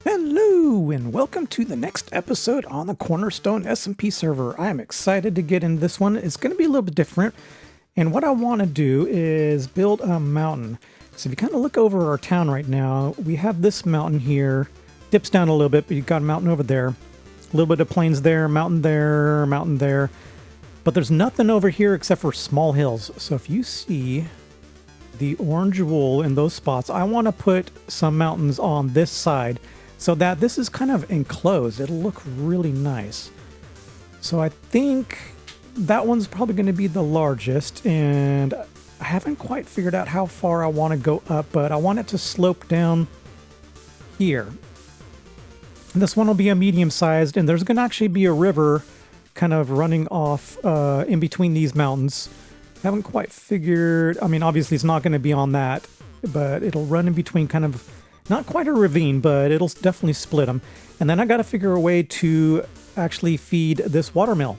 Hello, and welcome to the next episode on the Cornerstone SMP server. I am excited to get into this one. It's going to be a little bit different, and what I want to do is build a mountain. So if you kind of look over our town right now, we have this mountain here. Dips down a little bit, but you've got a mountain over there. A little bit of plains there, mountain there, mountain there. But there's nothing over here except for small hills. So if you see the orange wool in those spots, I want to put some mountains on this side, so that this is kind of enclosed. It'll look really nice. So I think that one's probably going to be the largest, and I haven't quite figured out how far I want to go up, but I want it to slope down here. This one will be a medium-sized, and there's going to actually be a river kind of running off in between these mountains. Haven't quite figured, I mean, obviously it's not going to be on that, but it'll run in between, kind of not quite a ravine, but it'll definitely split them. And then I got to figure a way to actually feed this watermill.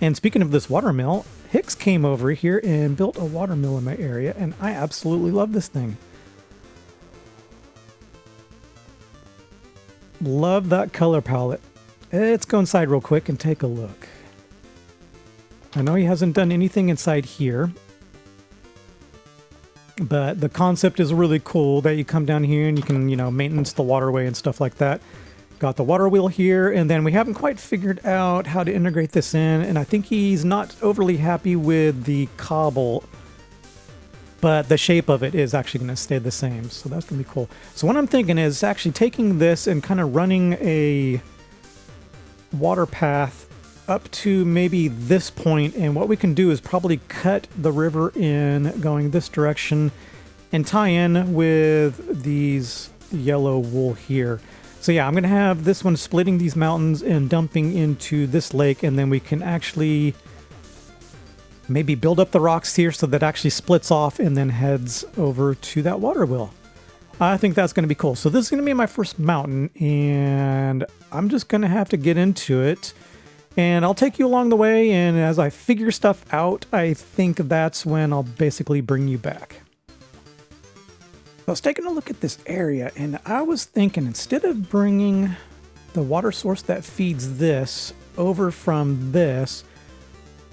And speaking of this watermill, Hicks came over here and built a watermill in my area, and I absolutely love this thing. Love that color palette. Let's go inside real quick and take a look. I know he hasn't done anything inside here, but the concept is really cool that you come down here and you can, maintenance the waterway and stuff like that. Got the water wheel here, and then we haven't quite figured out how to integrate this in, and I think he's not overly happy with the cobble, but the shape of it is actually going to stay the same, so that's going to be cool. So what I'm thinking is actually taking this and kind of running a water path up to maybe this point, and what we can do is probably cut the river in going this direction and tie in with these yellow wool here. So yeah, I'm gonna have this one splitting these mountains and dumping into this lake, and then we can actually maybe build up the rocks here so that actually splits off and then heads over to that water wheel. I think that's going to be cool. So this is going to be my first mountain, and I'm just going to have to get into it. And I'll take you along the way, and as I figure stuff out, I think that's when I'll basically bring you back. I was taking a look at this area, and I was thinking, instead of bringing the water source that feeds this over from this,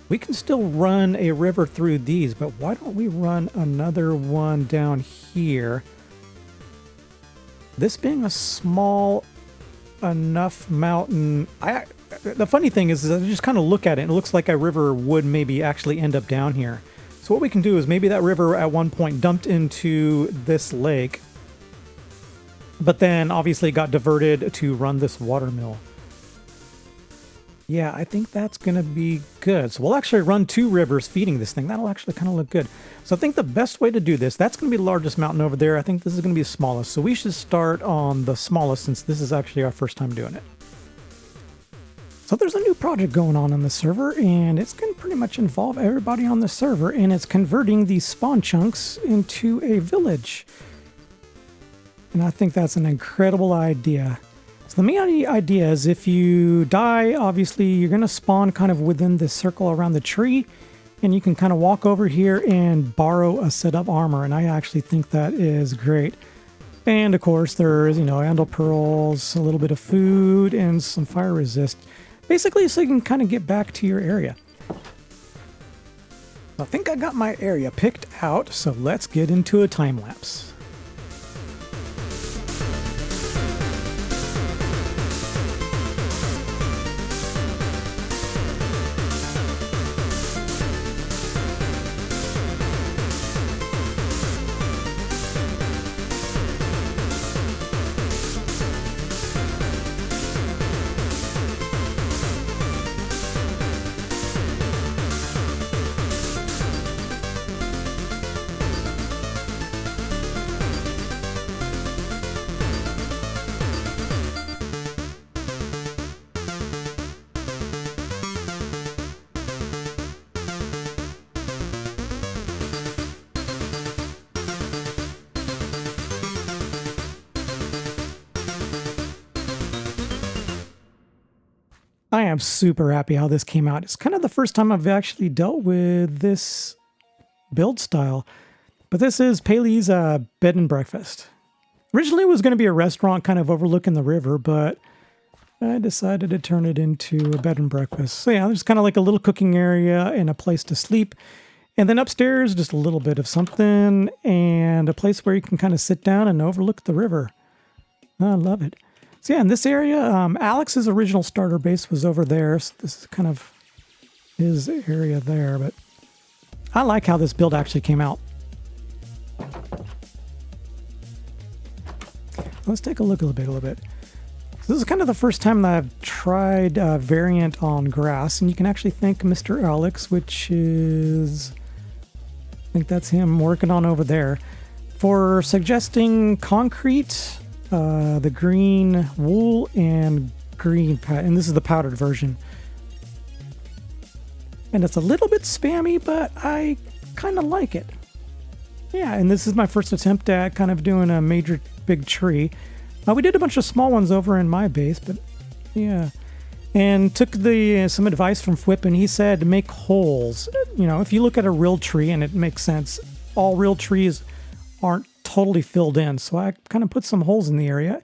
we can still run a river through these, but why don't we run another one down here? This being a small enough mountain, the funny thing is I just kind of look at it and it looks like a river would maybe actually end up down here. So what we can do is maybe that river at one point dumped into this lake, but then obviously got diverted to run this watermill. Yeah, I think that's going to be good. So we'll actually run two rivers feeding this thing. That'll actually kind of look good. So I think the best way to do this, that's going to be the largest mountain over there. I think this is going to be the smallest. So we should start on the smallest, since this is actually our first time doing it. So there's a new project going on the server, and it's going to pretty much involve everybody on the server, and it's converting these spawn chunks into a village. And I think that's an incredible idea. So the main idea is, if you die, obviously you're going to spawn kind of within this circle around the tree, and you can kind of walk over here and borrow a set of armor, and I actually think that is great. And of course there's, andal pearls, a little bit of food, and some fire resist. Basically so you can kind of get back to your area. I think I got my area picked out, so let's get into a time lapse. I am super happy how this came out. It's kind of the first time I've actually dealt with this build style. But this is Paly's bed and breakfast. Originally, it was going to be a restaurant kind of overlooking the river, but I decided to turn it into a bed and breakfast. So yeah, there's kind of like a little cooking area and a place to sleep. And then upstairs, just a little bit of something and a place where you can kind of sit down and overlook the river. I love it. So yeah, in this area, Alex's original starter base was over there. So this is kind of his area there, but I like how this build actually came out. Let's take a look a little bit. So this is kind of the first time that I've tried a variant on grass, and you can actually thank Mr. Alex, which is, I think that's him working on over there, for suggesting concrete, the green wool, and green, and this is the powdered version. And it's a little bit spammy, but I kind of like it. Yeah, and this is my first attempt at kind of doing a major big tree. We did a bunch of small ones over in my base, but yeah. And took some advice from Fwip, and he said make holes. You know, if you look at a real tree, and it makes sense, all real trees aren't totally filled in. So I kind of put some holes in the area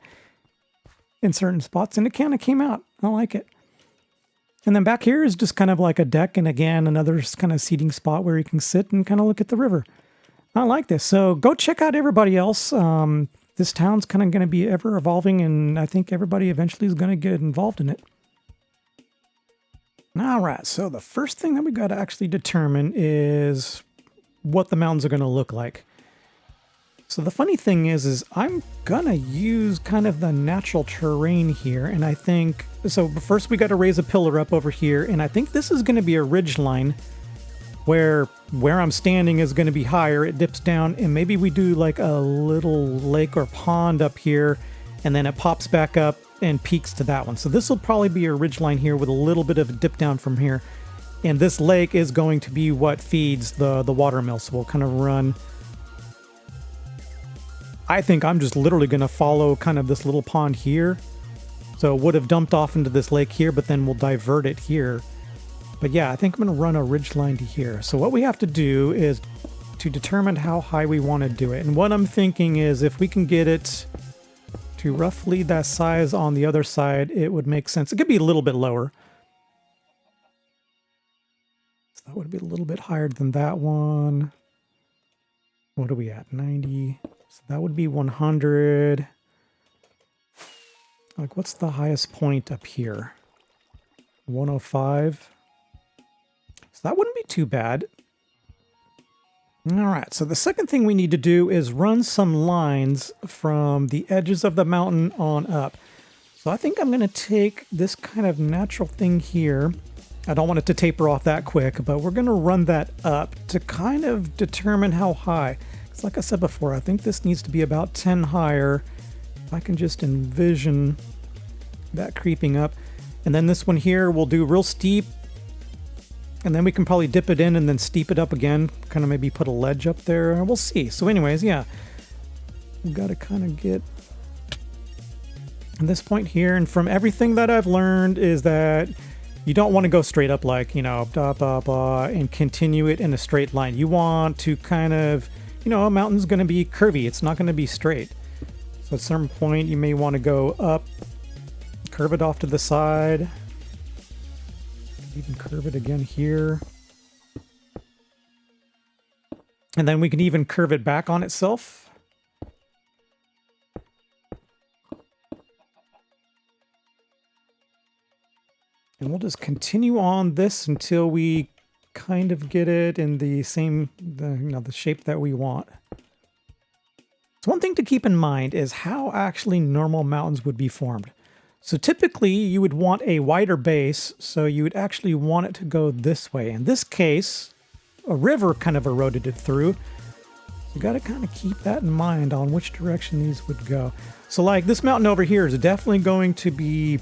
in certain spots, and it kind of came out. I like it. And then back here is just kind of like a deck, and again, another kind of seating spot where you can sit and kind of look at the river. I like this. So go check out everybody else. This town's kind of going to be ever evolving, and I think everybody eventually is going to get involved in it. All right, so the first thing that we got to actually determine is what the mountains are going to look like. So the funny thing is I'm going to use kind of the natural terrain here, and I think, so first we got to raise a pillar up over here, and I think this is going to be a ridge line where I'm standing is going to be higher, it dips down, and maybe we do like a little lake or pond up here, and then it pops back up and peaks to that one. So this will probably be a ridge line here with a little bit of a dip down from here. And this lake is going to be what feeds the water mill. So we'll kind of run. I think I'm just literally going to follow kind of this little pond here. So it would have dumped off into this lake here, but then we'll divert it here. But yeah, I think I'm going to run a ridge line to here. So what we have to do is to determine how high we want to do it. And what I'm thinking is if we can get it to roughly that size on the other side, it would make sense. It could be a little bit lower. So that would be a little bit higher than that one. What are we at? 90. So that would be 100. Like, what's the highest point up here? 105. So that wouldn't be too bad. All right, so the second thing we need to do is run some lines from the edges of the mountain on up. So I think I'm going to take this kind of natural thing here. I don't want it to taper off that quick, but we're going to run that up to kind of determine how high. Because like I said before, I think this needs to be about 10 higher. If I can just envision that creeping up. And then this one here we'll do real steep. And then we can probably dip it in and then steep it up again. Kind of maybe put a ledge up there. We'll see. So anyways, yeah. We've got to kind of get at this point here. And from everything that I've learned is that you don't want to go straight up like, you know, blah, blah, blah, and continue it in a straight line. You want to kind of, you know, a mountain's going to be curvy. It's not going to be straight. So at some point you may want to go up, curve it off to the side. Even curve it again here. And then we can even curve it back on itself. And we'll just continue on this until we kind of get it in the same, the shape that we want. So one thing to keep in mind is how actually normal mountains would be formed. So typically you would want a wider base, so you would actually want it to go this way. In this case, a river kind of eroded it through. So you got to kind of keep that in mind on which direction these would go. So like this mountain over here is definitely going to be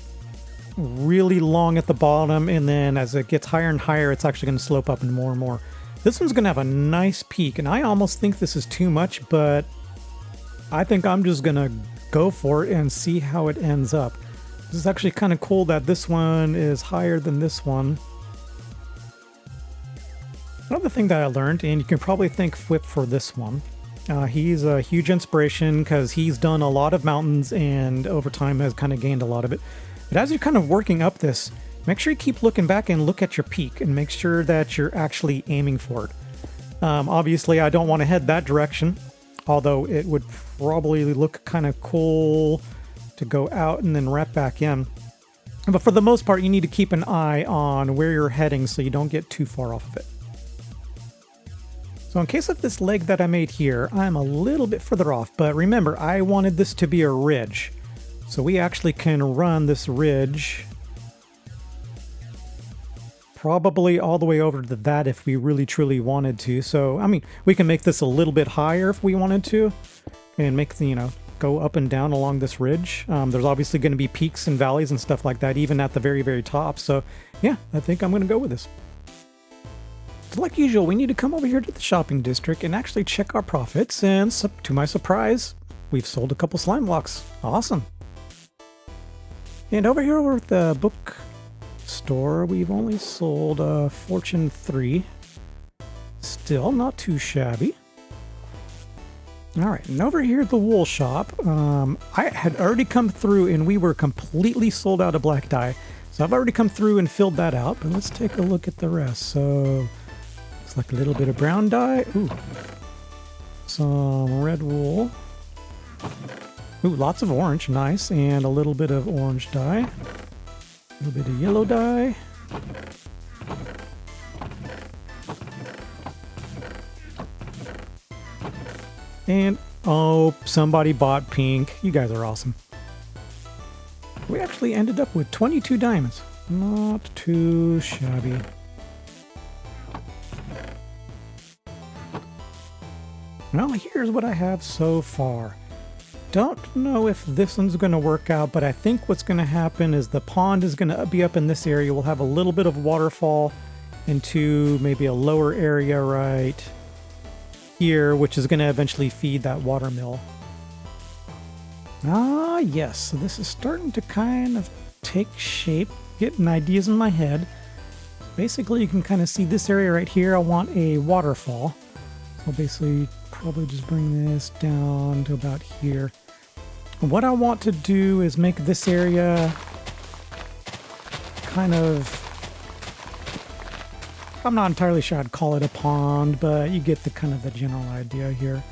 really long at the bottom, and then as it gets higher and higher, it's actually going to slope up and more. This one's going to have a nice peak, and I almost think this is too much, but I think I'm just going to go for it and see how it ends up. This is actually kind of cool that this one is higher than this one. Another thing that I learned, and you can probably thank Fwip for this one, He's a huge inspiration because he's done a lot of mountains and over time has kind of gained a lot of it. But as you're kind of working up this, make sure you keep looking back and look at your peak and make sure that you're actually aiming for it. Obviously, I don't want to head that direction, although it would probably look kind of cool to go out and then wrap back in. But for the most part, you need to keep an eye on where you're heading so you don't get too far off of it. So in case of this leg that I made here, I'm a little bit further off, but remember, I wanted this to be a ridge. So we actually can run this ridge probably all the way over to that if we really truly wanted to. So, I mean, we can make this a little bit higher if we wanted to and make the, go up and down along this ridge. There's obviously going to be peaks and valleys and stuff like that, even at the very, very top. So yeah, I think I'm going to go with this. So like usual, we need to come over here to the shopping district and actually check our profits. And to my surprise, we've sold a couple slime blocks. Awesome. And over here over at the book store, we've only sold Fortune 3. Still not too shabby. All right, and over here at the wool shop, I had already come through and we were completely sold out of black dye. So I've already come through and filled that out, but let's take a look at the rest. So looks like a little bit of brown dye. Ooh, some red wool. Ooh, lots of orange, nice, and a little bit of orange dye. A little bit of yellow dye. And, oh, somebody bought pink. You guys are awesome. We actually ended up with 22 diamonds. Not too shabby. Well, here's what I have so far. Don't know if this one's going to work out, but I think what's going to happen is the pond is going to be up in this area. We'll have a little bit of waterfall into maybe a lower area right here, which is going to eventually feed that water mill. Ah, yes. So this is starting to kind of take shape, getting ideas in my head. Basically, you can kind of see this area right here. I want a waterfall. So basically, probably just bring this down to about here. And what I want to do is make this area kind of, I'm not entirely sure I'd call it a pond, but you get the kind of the general idea here.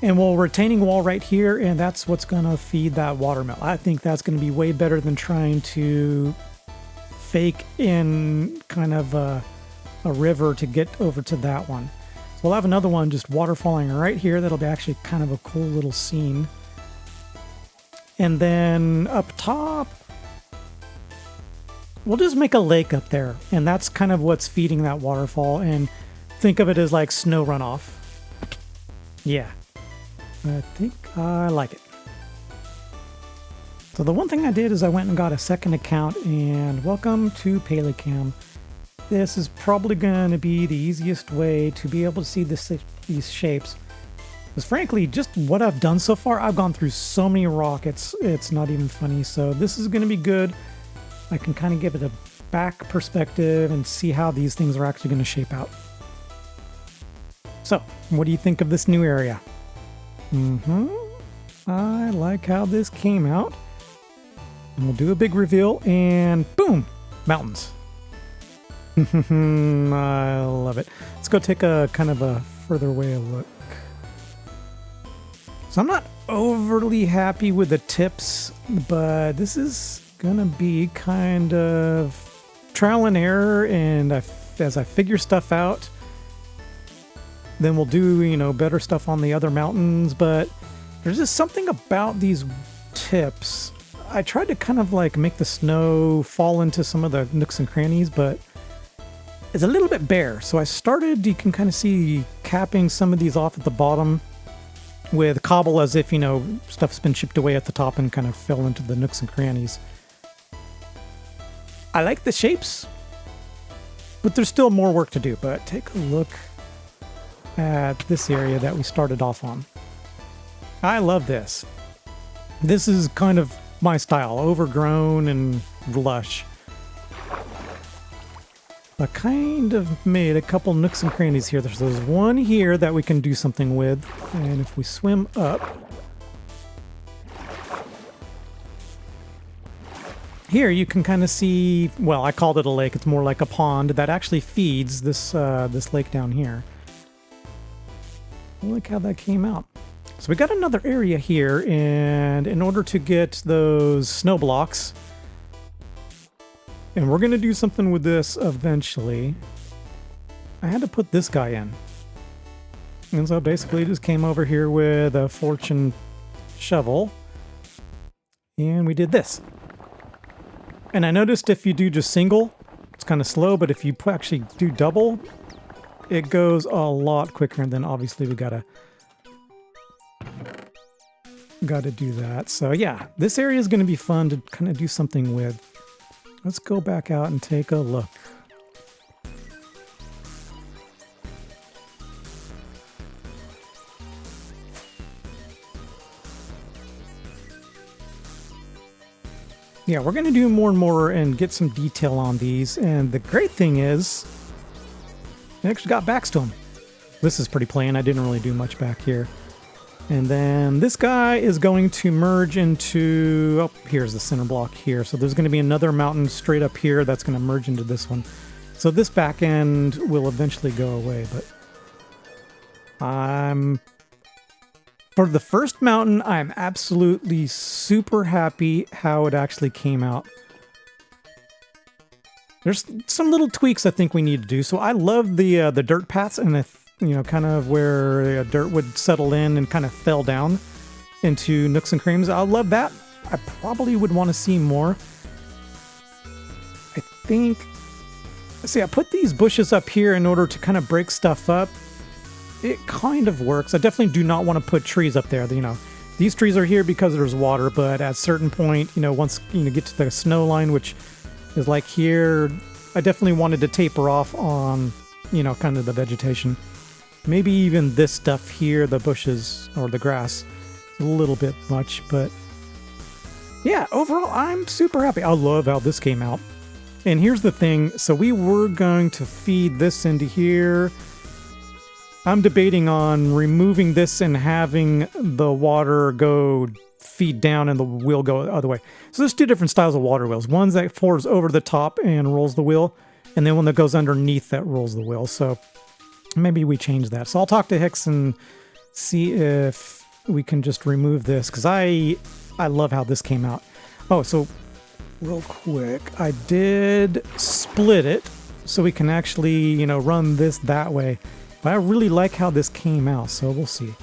And we'll retaining wall right here, and that's what's going to feed that watermill. I think that's going to be way better than trying to fake in kind of a river to get over to that one. So we'll have another one just waterfalling right here. That'll be actually kind of a cool little scene. And then up top, we'll just make a lake up there, and that's kind of what's feeding that waterfall, and think of it as like snow runoff. Yeah, I think I like it. So the one thing I did is I went and got a second account, and welcome to Paly. This is probably going to be the easiest way to be able to see these shapes. Because frankly, just what I've done so far, I've gone through so many rockets, it's not even funny. So this is going to be good. I can kind of give it a back perspective and see how these things are actually going to shape out. So, what do you think of this new area? I like how this came out. And we'll do a big reveal and boom, mountains. I love it. Let's go take a kind of a further away look. So I'm not overly happy with the tips, but this is gonna be kind of trial and error, and as I figure stuff out, then we'll do, better stuff on the other mountains. But there's just something about these tips. I tried to kind of like make the snow fall into some of the nooks and crannies, but it's a little bit bare. So I started, you can kind of see capping some of these off at the bottom with cobble, as if, stuff's been chipped away at the top and kind of fell into the nooks and crannies. I like the shapes, but there's still more work to do. But take a look at this area that we started off on. I love this. This is kind of my style, overgrown and lush. I kind of made a couple nooks and crannies here. There's one here that we can do something with. And if we swim up... Here you can kind of see, well, I called it a lake. It's more like a pond that actually feeds this this lake down here. Look how that came out. So we got another area here, and in order to get those snow blocks, and we're going to do something with this eventually, I had to put this guy in. And so basically just came over here with a fortune shovel, and we did this. And I noticed if you do just single, it's kind of slow, but if you actually do double, it goes a lot quicker. And then obviously we gotta do that. So yeah, this area is going to be fun to kind of do something with. Let's go back out and take a look. Yeah, we're going to do more and more and get some detail on these. And the great thing is, I actually got backs to them. This is pretty plain. I didn't really do much back here. And then this guy is going to merge into... Oh, here's the center block here. So there's going to be another mountain straight up here that's going to merge into this one. So this back end will eventually go away. But for the first mountain, I'm absolutely super happy how it actually came out. There's some little tweaks I think we need to do. So I love the dirt paths and kind of where dirt would settle in and kind of fell down into nooks and crannies. I love that. I probably would want to see more. I think... See, I put these bushes up here in order to kind of break stuff up. It kind of works. I definitely do not want to put trees up there. These trees are here because there's water, but at a certain point, once you get to the snow line, which is like here, I definitely wanted to taper off on, kind of the vegetation. Maybe even this stuff here, the bushes or the grass, a little bit much, but yeah, overall, I'm super happy. I love how this came out. And here's the thing. So we were going to feed this into here. I'm debating on removing this and having the water go feed down and the wheel go the other way. So there's two different styles of water wheels. One that pours over the top and rolls the wheel, and then one that goes underneath that rolls the wheel. So maybe we change that. So I'll talk to Hicks and see if we can just remove this, because I love how this came out. Oh, so real quick, I did split it so we can actually, run this that way. But I really like how this came out, so we'll see.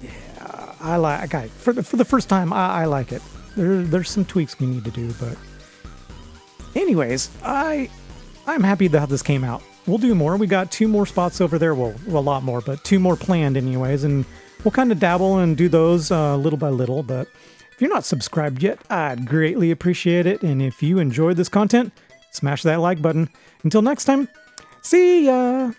Yeah, I like it. For the first time, I like it. There's some tweaks we need to do, but anyways, I'm happy that this came out. We'll do more. We got 2 more spots over there. Well, a lot more, but 2 more planned anyways, and we'll kind of dabble and do those little by little. But if you're not subscribed yet, I'd greatly appreciate it. And if you enjoyed this content, smash that like button. Until next time, see ya!